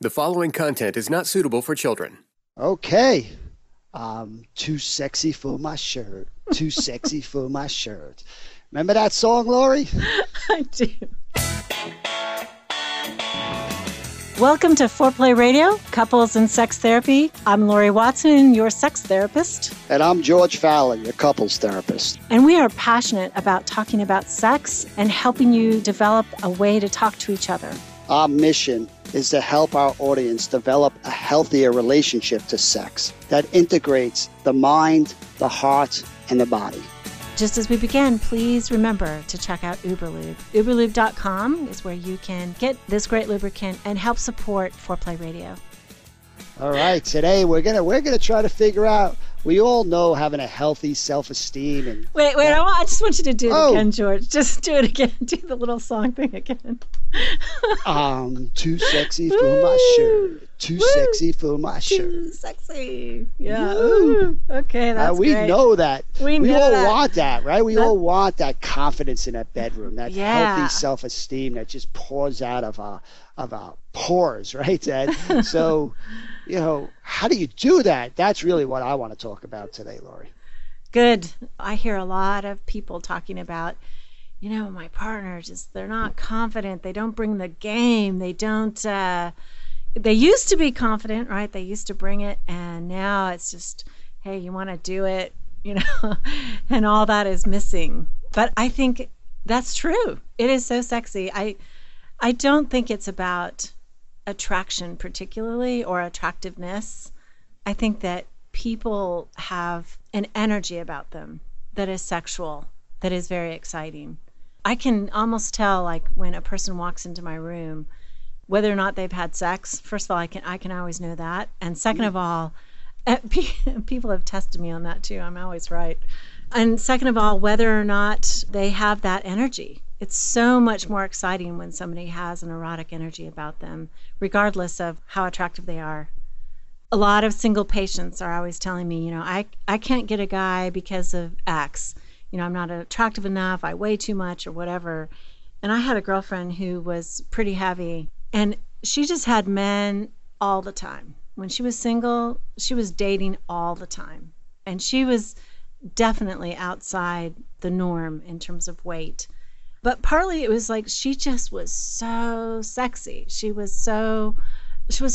The following content is not suitable for children. Okay. Too sexy for my shirt. Too sexy for my shirt. Remember that song, Laurie? I do. Welcome to Foreplay Radio, Couples and Sex Therapy. I'm Laurie Watson, your sex therapist. And I'm George Fallon, your couples therapist. And we are passionate about talking about sex and helping you develop a way to talk to each other. Our mission is to help our audience develop a healthier relationship to sex that integrates the mind, the heart, and the body. Just as we begin, please remember to check out Uberlube. Uberlube.com is where you can get this great lubricant and help support Foreplay Radio. All right, today we're gonna try to figure out. We all know having a healthy self-esteem and wait. I just want you to do it again, George. Just do it again. Do the little song thing again. Too sexy for my shirt. Too sexy for my shirt. Too sexy. Yeah. Ooh. Okay, that's we great. know that. We all that. want that, right? We all want that confidence in that bedroom, that Yeah. healthy self-esteem that just pours out of our pores, right? And so, how do you do that? That's really what I want to talk about today, Laurie. Good. I hear a lot of people talking about, my partner, they're not confident. They don't bring the game. They don't, they used to be confident, right? They used to bring it. And now it's just, hey, you want to do it, and all that is missing. But I think that's true. It is so sexy. I don't think it's about attraction particularly or attractiveness. I think that people have an energy about them that is sexual, that is very exciting. I can almost tell, like, when a person walks into my room, whether or not they've had sex. First of all, I can always know that. And second of all, people have tested me on that too. I'm always right. And second of all, whether or not they have that energy. It's so much more exciting when somebody has an erotic energy about them, regardless of how attractive they are. A lot of single patients are always telling me, I can't get a guy because of X. I'm not attractive enough, I weigh too much or whatever. And I had a girlfriend who was pretty heavy, and she just had men all the time. When she was single, she was dating all the time. And she was definitely outside the norm in terms of weight. But partly it was like she just was so sexy. She was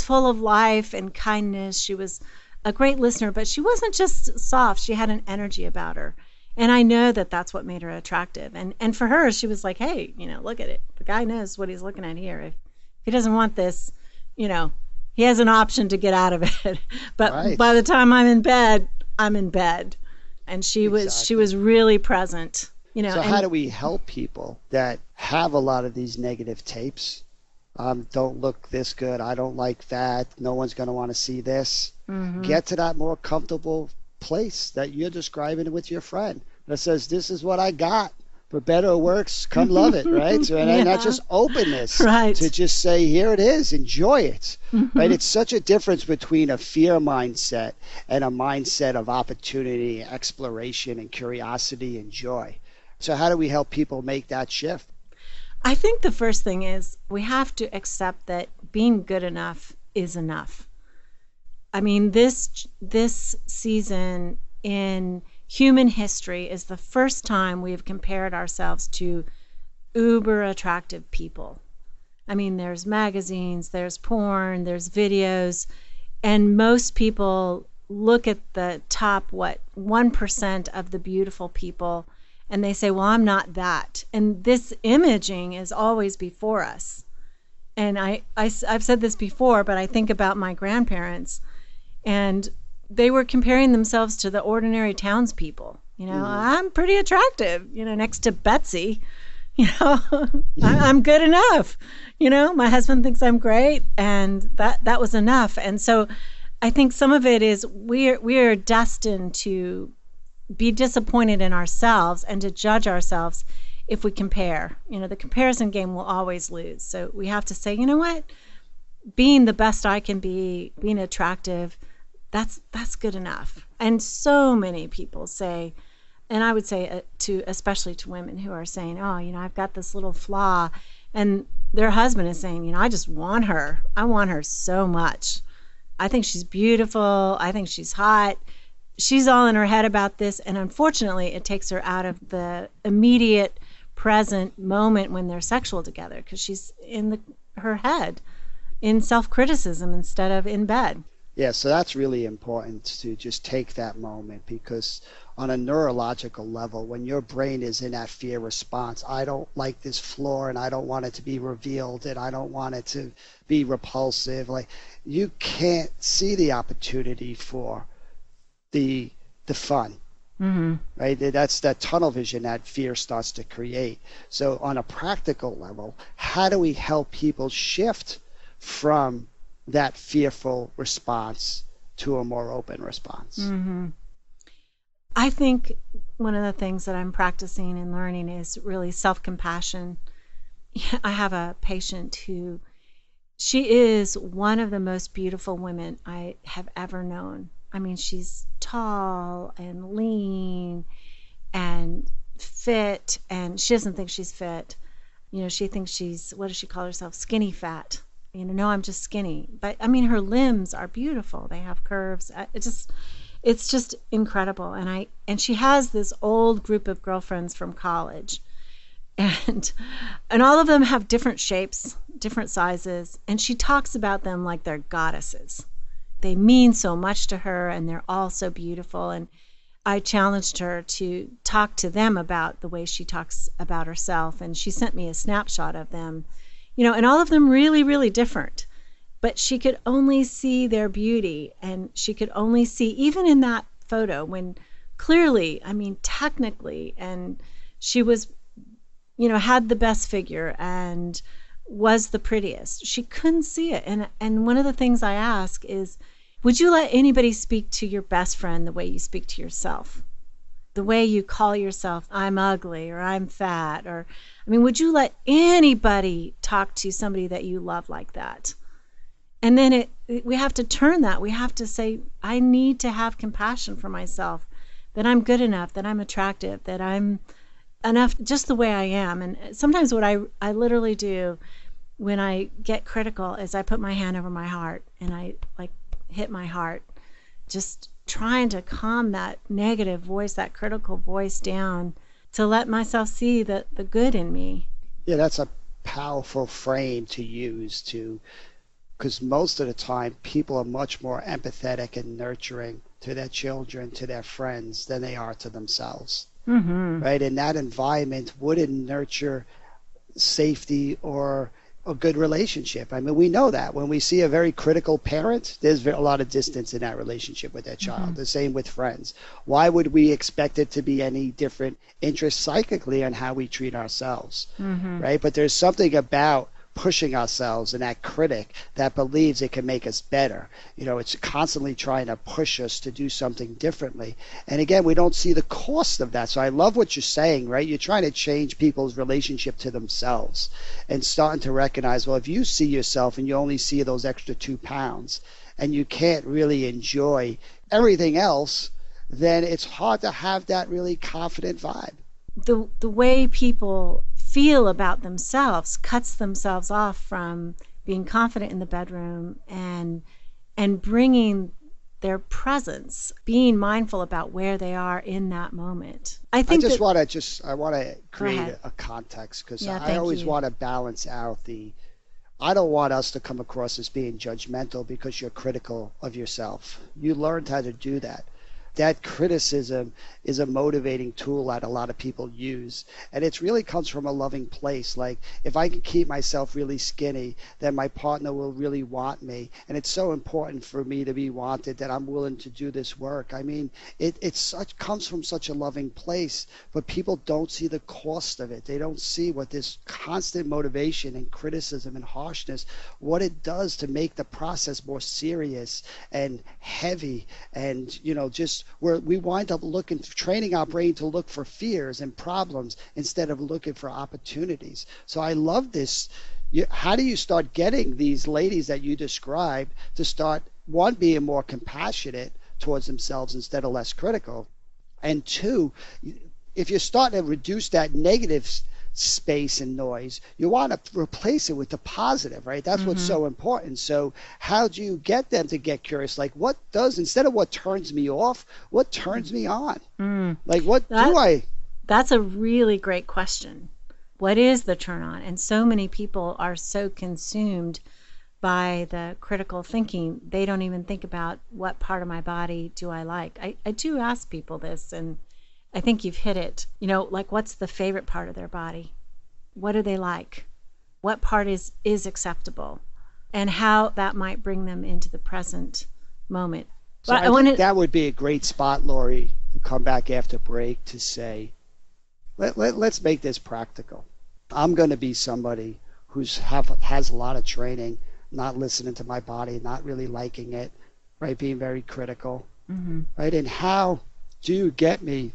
full of life and kindness. She was a great listener, but she wasn't just soft. She had an energy about her. And I know that that's what made her attractive. And for her, she was like, hey, look at it. The guy knows what he's looking at here. If he doesn't want this, he has an option to get out of it. But right. By the time I'm in bed, I'm in bed. And she was really present. So how do we help people that have a lot of these negative tapes? Don't look this good. I don't like that. No one's going to want to see this. Mm-hmm. Get to that more comfortable place that you're describing with your friend that says, this is what I got. For better or worse, come love it, right? So, and not just openness, right, to just say, here it is, enjoy it, mm-hmm. right? It's such a difference between a fear mindset and a mindset of opportunity, exploration, and curiosity and joy. So how do we help people make that shift? I think the first thing is we have to accept that being good enough is enough. I mean, this season in human history is the first time we have compared ourselves to uber attractive people. I mean, there's magazines, there's porn, there's videos, and most people look at the top, 1% of the beautiful people, and they say, well, I'm not that. And this imaging is always before us. And I've said this before, but I think about my grandparents, and they were comparing themselves to the ordinary townspeople. Mm-hmm. I'm pretty attractive, next to Betsy, I'm good enough. My husband thinks I'm great, and that was enough. And so I think some of it is we are destined to be disappointed in ourselves and to judge ourselves if we compare. The comparison game will always lose. So we have to say, you know what? Being the best I can be, being attractive, that's good enough. And so many people say, and I would say especially to women who are saying, oh, I've got this little flaw. And their husband is saying, I just want her. I want her so much. I think she's beautiful. I think she's hot. She's all in her head about this. And unfortunately, it takes her out of the immediate present moment when they're sexual together, because she's in her head in self-criticism instead of in bed. Yeah, so that's really important to just take that moment, because on a neurological level, when your brain is in that fear response, I don't like this floor and I don't want it to be revealed and I don't want it to be repulsive. Like, you can't see the opportunity for the fun. Mm-hmm. Right? That's that tunnel vision that fear starts to create. So on a practical level, how do we help people shift from that fearful response to a more open response? Mm-hmm. I think one of the things that I'm practicing and learning is really self-compassion. I have a patient who, she is one of the most beautiful women I have ever known. I mean, she's tall and lean and fit, and she doesn't think she's fit. She thinks she's, what does she call herself? Skinny fat. No, I'm just skinny. But I mean, her limbs are beautiful. They have curves. It's just incredible. And she has this old group of girlfriends from college, and all of them have different shapes, different sizes, and she talks about them like they're goddesses. They mean so much to her, and they're all so beautiful. And I challenged her to talk to them about the way she talks about herself, and she sent me a snapshot of them, and all of them really, really different. But she could only see their beauty, and she could only see, even in that photo, when clearly, I mean, technically, and she was, had the best figure and was the prettiest. She couldn't see it. And one of the things I ask is, would you let anybody speak to your best friend the way you speak to yourself? The way you call yourself, I'm ugly, or I'm fat, or, I mean, would you let anybody talk to somebody that you love like that? And then we have to turn that. We have to say, I need to have compassion for myself, that I'm good enough, that I'm attractive, that I'm enough just the way I am. And sometimes what I literally do when I get critical is I put my hand over my heart and I hit my heart, just trying to calm that negative voice, that critical voice down, to let myself see the good in me. Yeah, that's a powerful frame to use because most of the time people are much more empathetic and nurturing to their children, to their friends, than they are to themselves. Mm-hmm. Right? And that environment wouldn't nurture safety or a good relationship. I mean, we know that when we see a very critical parent, there's a lot of distance in that relationship with that child. Mm-hmm. The same with friends. Why would we expect it to be any different interest psychically on how we treat ourselves? Mm-hmm. Right? But there's something about pushing ourselves and that critic that believes it can make us better. It's constantly trying to push us to do something differently. And again, we don't see the cost of that. So I love what you're saying, right? You're trying to change people's relationship to themselves and starting to recognize, well, if you see yourself and you only see those extra 2 pounds and you can't really enjoy everything else, then it's hard to have that really confident vibe. The way people feel about themselves cuts themselves off from being confident in the bedroom and bringing their presence, being mindful about where they are in that moment. I want to create a context, because I always want to balance out I don't want us to come across as being judgmental because you're critical of yourself. You learned how to do that. That criticism is a motivating tool that a lot of people use. And it really comes from a loving place. Like, if I can keep myself really skinny, then my partner will really want me. And it's so important for me to be wanted that I'm willing to do this work. I mean, it comes from such a loving place, but people don't see the cost of it. They don't see what this constant motivation and criticism and harshness, what it does to make the process more serious and heavy, and, just where we wind up training our brain to look for fears and problems instead of looking for opportunities. So I love this. How do you start getting these ladies that you described to start, one, being more compassionate towards themselves instead of less critical, and two, if you start to reduce that negative space and noise. You want to replace it with the positive, right? That's what's so important. So how do you get them to get curious? Like, what does, instead of what turns me off, what turns me on? Like, what do I? That's a really great question. What is the turn on? And so many people are so consumed by the critical thinking, they don't even think about what part of my body do I like. I do ask people this, and I think you've hit it. You know, like, what's the favorite part of their body? What do they like? What part is acceptable? And how that might bring them into the present moment. So I think that would be a great spot, Laurie, to come back after break to say, let's make this practical. I'm going to be somebody has a lot of training, not listening to my body, not really liking it, right? Being very critical, right? And how do you get me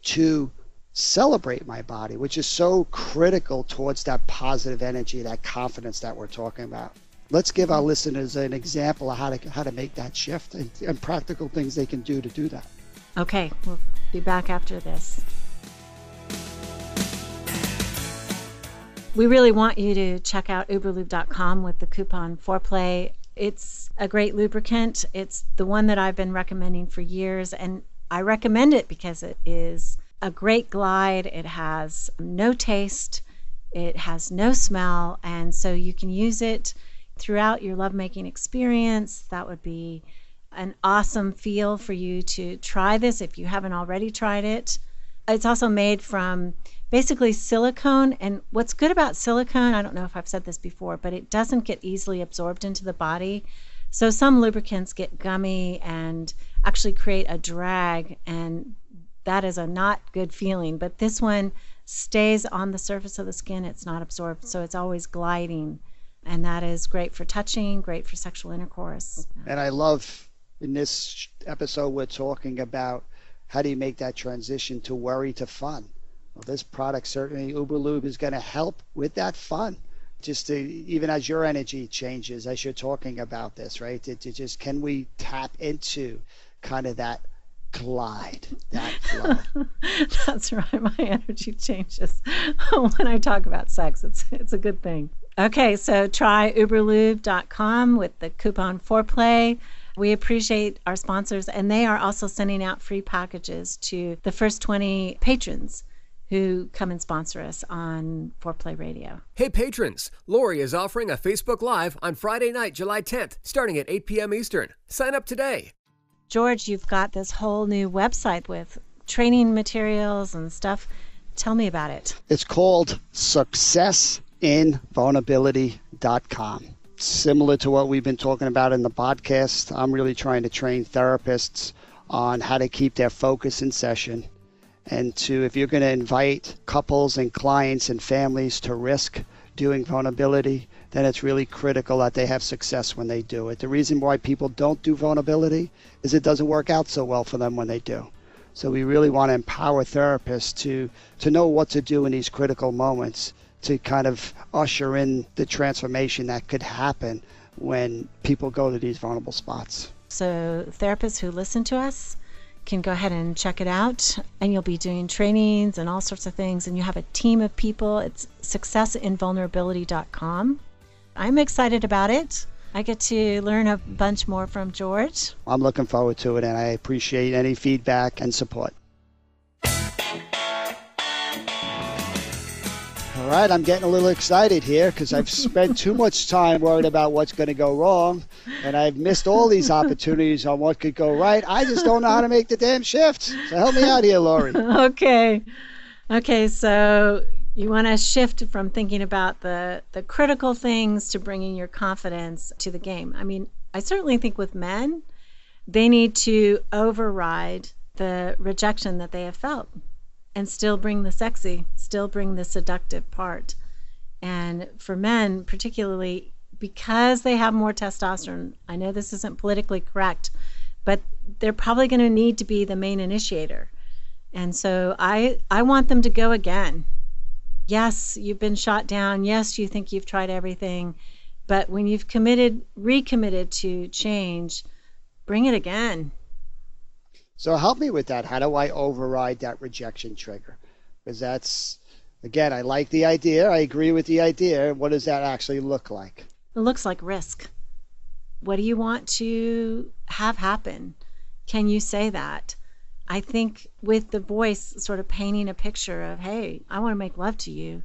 to celebrate my body, which is so critical towards that positive energy, that confidence that we're talking about? Let's give our listeners an example of how to make that shift and practical things they can do to do that. Okay, we'll be back after this. We really want you to check out uberlube.com with the coupon Foreplay. It's a great lubricant. It's the one that I've been recommending for years, and I recommend it because it is a great glide. It has no taste, it has no smell, and so you can use it throughout your lovemaking experience. That would be an awesome feel for you to try this if you haven't already tried it. It's also made from basically silicone, and what's good about silicone, I don't know if I've said this before, but it doesn't get easily absorbed into the body. So some lubricants get gummy and actually create a drag, and that is a not good feeling. But this one stays on the surface of the skin. It's not absorbed, so it's always gliding, and that is great for touching, great for sexual intercourse. And I love, in this episode, we're talking about how do you make that transition to worry to fun. Well, this product, certainly Uberlube, is going to help with that fun. Just to, even as your energy changes, as you're talking about this, right? Can we tap into kind of that glide, that flow? That's right. My energy changes when I talk about sex. It's a good thing. Okay, so try uberlube.com with the coupon Foreplay. We appreciate our sponsors, and they are also sending out free packages to the first 20 patrons who come and sponsor us on Foreplay Radio. Hey patrons, Laurie is offering a Facebook Live on Friday night, July 10th, starting at 8 p.m. Eastern. Sign up today. George, you've got this whole new website with training materials and stuff. Tell me about it. It's called successinvulnerability.com. Similar to what we've been talking about in the podcast, I'm really trying to train therapists on how to keep their focus in session. And if you're going to invite couples and clients and families to risk doing vulnerability, then it's really critical that they have success when they do it. The reason why people don't do vulnerability is it doesn't work out so well for them when they do. So we really want to empower therapists to know what to do in these critical moments to kind of usher in the transformation that could happen when people go to these vulnerable spots. So therapists who listen to us can go ahead and check it out, and you'll be doing trainings and all sorts of things, and you have a team of people. It's successinvulnerability.com. I'm excited about it. I get to learn a bunch more from George. I'm looking forward to it, and I appreciate any feedback and support. All right, I'm getting a little excited here because I've spent too much time worried about what's going to go wrong, and I've missed all these opportunities on what could go right. I just don't know how to make the damn shift. So help me out here, Laurie. Okay, so you want to shift from thinking about the critical things to bringing your confidence to the game. I mean, I certainly think with men, they need to override the rejection that they have felt and still bring the sexy, still bring the seductive part. And for men, particularly because they have more testosterone, I know this isn't politically correct, but they're probably going to need to be the main initiator. And so I want them to go again. Yes, you've been shot down. Yes, you think you've tried everything. But when you've recommitted to change, bring it again. So help me with that. How do I override that rejection trigger? Because that's Again, I like the idea. I agree with the idea. What does that actually look like? It looks like risk. What do you want to have happen? Can you say that? I think with the voice sort of painting a picture of, hey, I want to make love to you.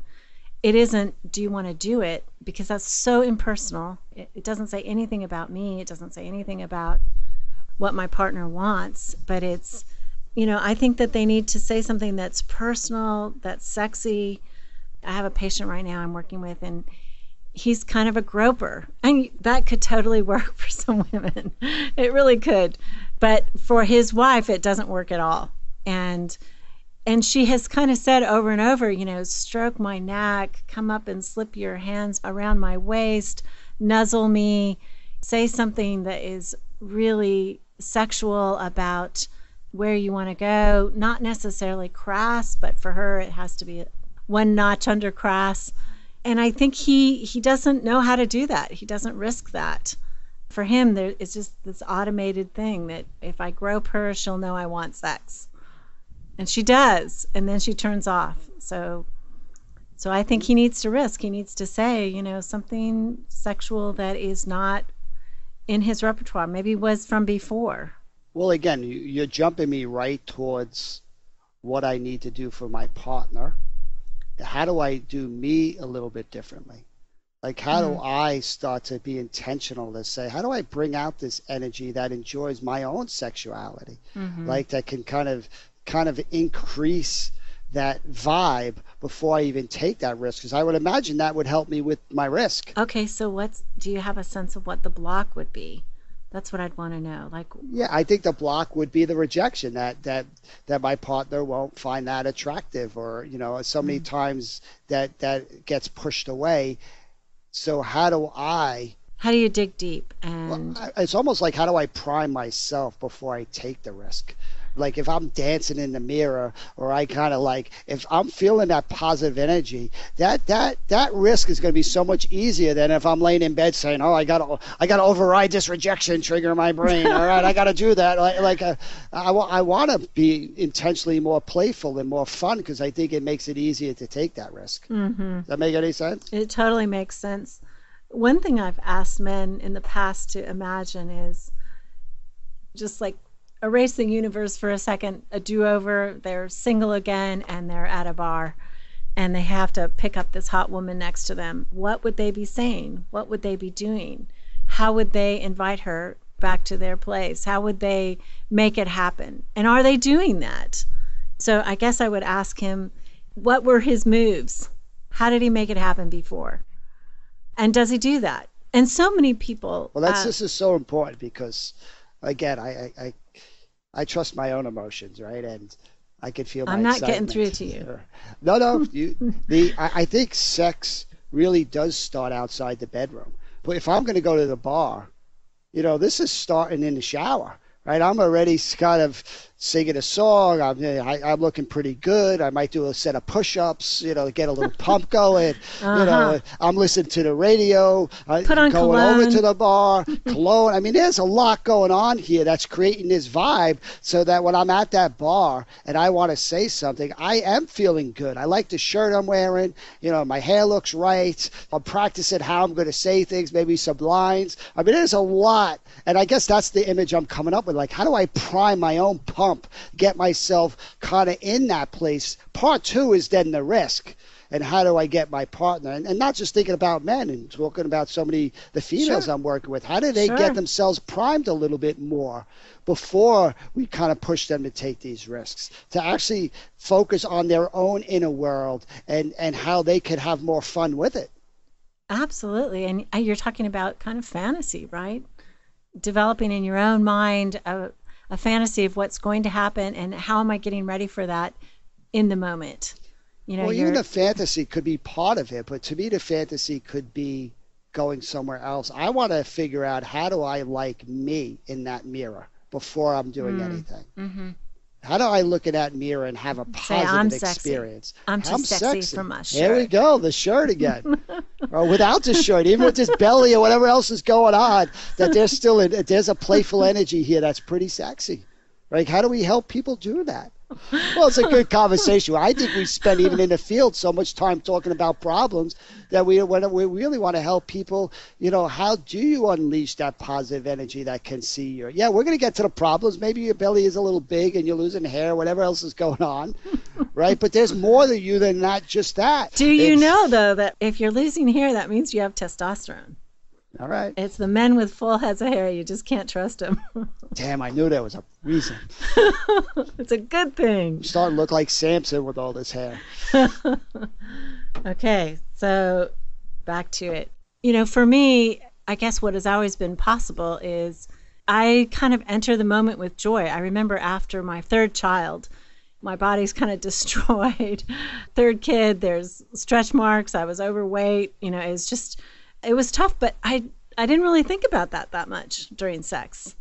It isn't, do you want to do it? Because that's so impersonal. It doesn't say anything about me. It doesn't say anything about what my partner wants. But it's, I think that they need to say something that's personal, that's sexy. I have a patient right now I'm working with, and he's kind of a groper. And that could totally work for some women. It really could. But for his wife, it doesn't work at all. And she has kind of said over and over, stroke my neck, come up and slip your hands around my waist, nuzzle me, say something that is really sexual about where you want to go. Not necessarily crass, but for her, it has to be one notch under crass. And I think he doesn't know how to do that. He doesn't risk that. For him, it's just this automated thing that if I grope her, she'll know I want sex. And she does, and then she turns off. So I think he needs to risk. He needs to say, something sexual that is not in his repertoire, maybe was from before. Well, again, you're jumping me right towards what I need to do for my partner. How do I do me a little bit differently? Like, how do I start to be intentional to say, how do I bring out this energy that enjoys my own sexuality? Like, that can kind of increase that vibe before I even take that risk, because I would imagine that would help me with my risk. Okay, so do you have a sense of what the block would be? That's what I'd want to know. Yeah, I think the block would be the rejection, that my partner won't find that attractive, or so many times that gets pushed away. So how do you dig deep? And it's almost like, how do I prime myself before I take the risk? Like, if I'm dancing in the mirror, or I kind of if I'm feeling that positive energy, that risk is going to be so much easier than if I'm laying in bed saying, oh, I got to override this rejection trigger in my brain. All right, I got to do that. I want to be intentionally more playful and more fun, because I think it makes it easier to take that risk. Does that make any sense? It totally makes sense. One thing I've asked men in the past to imagine is just erase the universe for a second, a do-over, they're single again, and they're at a bar, and they have to pick up this hot woman next to them. What would they be saying? What would they be doing? How would they invite her back to their place? How would they make it happen? And are they doing that? So I guess I would ask him, what were his moves? How did he make it happen before? And does he do that? And so many people... Well, this is so important, because, again, I trust my own emotions, right? And I can feel my excitement. I'm not getting through to you. No. I think sex really does start outside the bedroom. But if I'm going to go to the bar, this is starting in the shower, right? I'm already kind of singing a song. I'm looking pretty good. I might do a set of push-ups, get a little pump going. I'm listening to the radio. Put on going cologne. over to the bar, cologne. I mean, there's a lot going on here that's creating this vibe, so that when I'm at that bar and I want to say something, I am feeling good. I like the shirt I'm wearing. My hair looks right. I'm practicing how I'm going to say things, maybe some lines. I mean, there's a lot. And I guess that's the image I'm coming up with. Like, how do I prime my own pump? Get myself kind of in that place. Part two is then the risk, and how do I get my partner, and not just thinking about men, and talking about the females I'm working with. How do they get themselves primed a little bit more before we kind of push them to take these risks, to actually focus on their own inner world and how they could have more fun with it? Absolutely. And you're talking about kind of fantasy, right? Developing in your own mind a fantasy of what's going to happen, and how am I getting ready for that in the moment. Even the fantasy could be part of it, but to me the fantasy could be going somewhere else. I want to figure out, how do I like me in that mirror before I'm doing anything? How do I look in that mirror and have a positive experience? I'm too sexy for my shirt. There we go, the shirt again. Or without the shirt, even with this belly or whatever else is going on, that there's a playful energy here that's pretty sexy. Right? How do we help people do that? Well, it's a good conversation. I think we spend, even in the field, so much time talking about problems that we really want to help people. How do you unleash that positive energy that can see your, we're going to get to the problems. Maybe your belly is a little big and you're losing hair, whatever else is going on, right? But there's more to you than not just that. Do you know, though, that if you're losing hair, that means you have testosterone? All right. It's the men with full heads of hair. You just can't trust them. Damn, I knew there was a reason. It's a good thing. You starting to look like Samson with all this hair. Okay, so back to it. For me, I guess what has always been possible is I kind of enter the moment with joy. I remember after my third child, my body's kind of destroyed. Third kid, there's stretch marks. I was overweight. It was tough, but I didn't really think about that much during sex.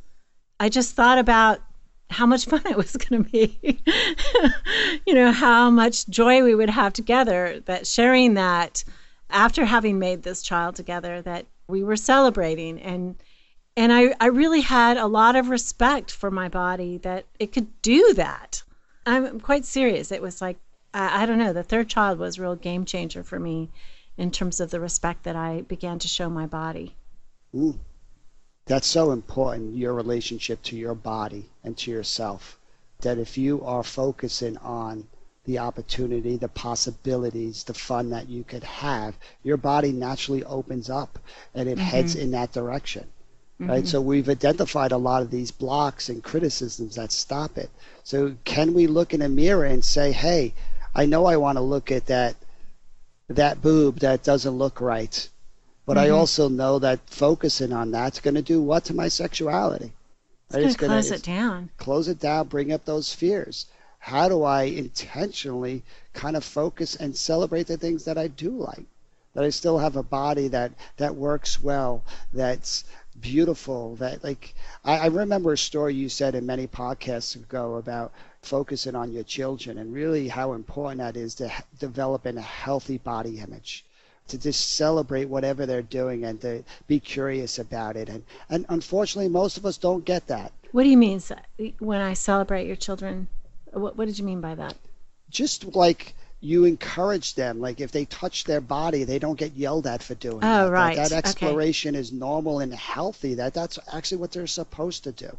I just thought about how much fun it was going to be, how much joy we would have together, that sharing that after having made this child together, that we were celebrating. And I really had a lot of respect for my body that it could do that. I'm quite serious. It was like, I don't know, the third child was a real game changer for me in terms of the respect that I began to show my body. Ooh, that's so important, your relationship to your body and to yourself, that if you are focusing on the opportunity, the possibilities, the fun that you could have, your body naturally opens up and it heads in that direction. Right? So we've identified a lot of these blocks and criticisms that stop it. So can we look in a mirror and say, hey, I know I want to look at that boob that doesn't look right, but I also know that focusing on that's going to do what to my sexuality? Right? It's going to close it down. Close it down, bring up those fears. How do I intentionally kind of focus and celebrate the things that I do like? That I still have a body that works well, that's beautiful, that I remember a story you said in many podcasts ago about focusing on your children and really how important that is to developing a healthy body image, to just celebrate whatever they're doing and to be curious about it. And unfortunately, most of us don't get that. What do you mean when I celebrate your children? What did you mean by that? Just like you encourage them, like if they touch their body, they don't get yelled at for doing that. Right. That exploration is normal and healthy. That's actually what they're supposed to do.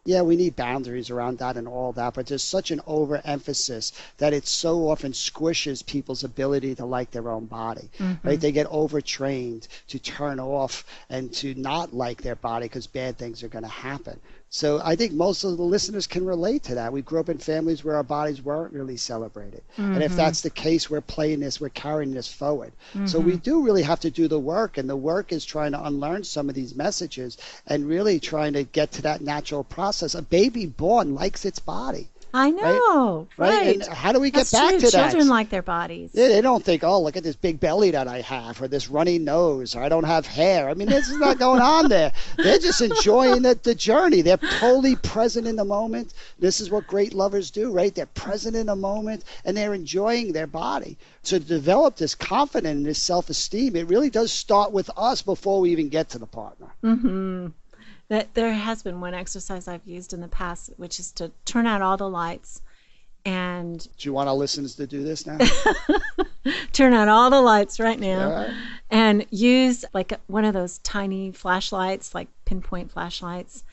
Yeah, we need boundaries around that and all that, but there's such an overemphasis that it so often squishes people's ability to like their own body, right? They get overtrained to turn off and to not like their body because bad things are going to happen. So I think most of the listeners can relate to that. We grew up in families where our bodies weren't really celebrated. And if that's the case, we're playing this, we're carrying this forward. So we do really have to do the work, and the work is trying to unlearn some of these messages and really trying to get to that natural process. A baby born likes its body. I know, right? And how do we get That's back true. to that? Children like their bodies. Yeah, they don't think, oh, look at this big belly that I have, or this runny nose, or I don't have hair. I mean, this is not going on there. They're just enjoying the journey. They're totally present in the moment. This is what great lovers do, right? They're present in the moment, and they're enjoying their body. So to develop this confidence and this self-esteem, it really does start with us before we even get to the partner. That there has been one exercise I've used in the past, which is to turn out all the lights and... Do you want our listeners to do this now? Turn out all the lights right now. Right. And use like one of those tiny flashlights, like pinpoint flashlights,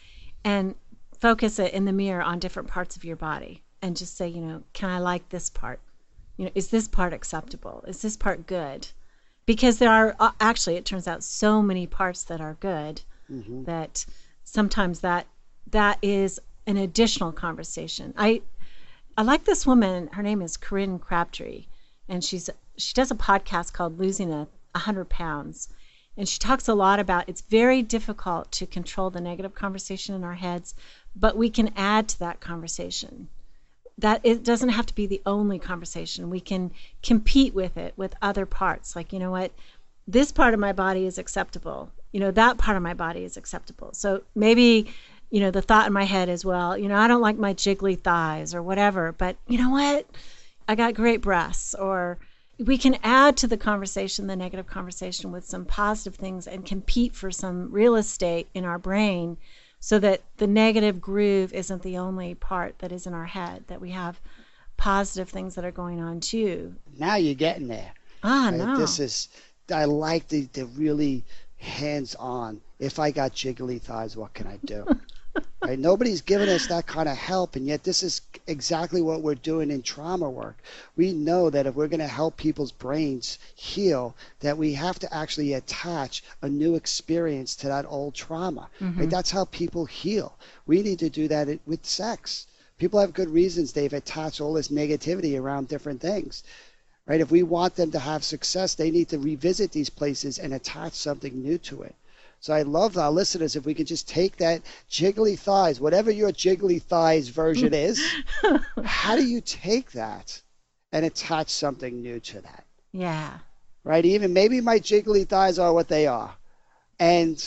and focus it in the mirror on different parts of your body and just say, can I like this part? Is this part acceptable? Is this part good? Because there are actually, it turns out, so many parts that are good that sometimes that is an additional conversation. I like this woman. Her name is Corinne Crabtree, and she does a podcast called Losing 100 Pounds, and she talks a lot about it's very difficult to control the negative conversation in our heads, but we can add to that conversation. That it doesn't have to be the only conversation. We can compete with it with other parts. Like, you know what, this part of my body is acceptable. That part of my body is acceptable. So maybe, the thought in my head is, well, I don't like my jiggly thighs or whatever, but you know what? I got great breasts. Or we can add to the conversation, the negative conversation, with some positive things and compete for some real estate in our brain so that the negative groove isn't the only part that is in our head, that we have positive things that are going on too. Now you're getting there. Ah, Right? no. I like the really hands-on. If I got jiggly thighs, what can I do? Right? Nobody's giving us that kind of help, and yet this is exactly what we're doing in trauma work. We know that if we're going to help people's brains heal, that we have to actually attach a new experience to that old trauma. Right? That's how people heal. We need to do that with sex. People have good reasons they've attached all this negativity around different things. Right? If we want them to have success, they need to revisit these places and attach something new to it. So I love our listeners, if we could just take that jiggly thighs, whatever your jiggly thighs version is, how do you take that and attach something new to that? Yeah. Right? Even maybe my jiggly thighs are what they are. And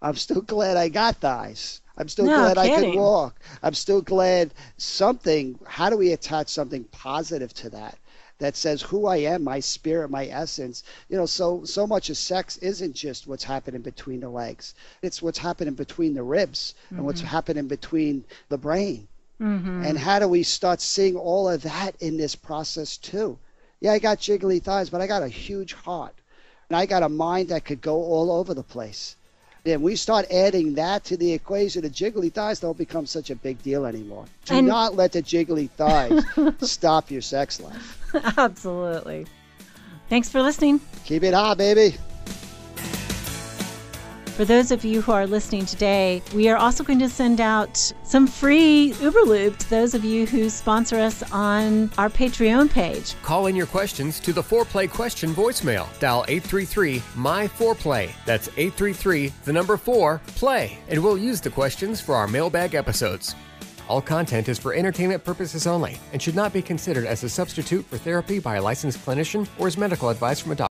I'm still glad I got thighs. I'm still glad I can walk. I'm still glad something, how do we attach something positive to that? That says who I am, my spirit, my essence. You know, so much of sex isn't just what's happening between the legs. It's what's happening between the ribs and what's happening between the brain. And how do we start seeing all of that in this process too? Yeah, I got jiggly thighs, but I got a huge heart. And I got a mind that could go all over the place. And we start adding that to the equation, the jiggly thighs don't become such a big deal anymore. Do not let the jiggly thighs stop your sex life. Absolutely. Thanks for listening. Keep it hot, baby. For those of you who are listening today, we are also going to send out some free Uberlube to those of you who sponsor us on our Patreon page. Call in your questions to the Foreplay question voicemail. Dial 833-MY-4PLAY. That's 833-4-PLAY. And we'll use the questions for our mailbag episodes. All content is for entertainment purposes only and should not be considered as a substitute for therapy by a licensed clinician or as medical advice from a doctor.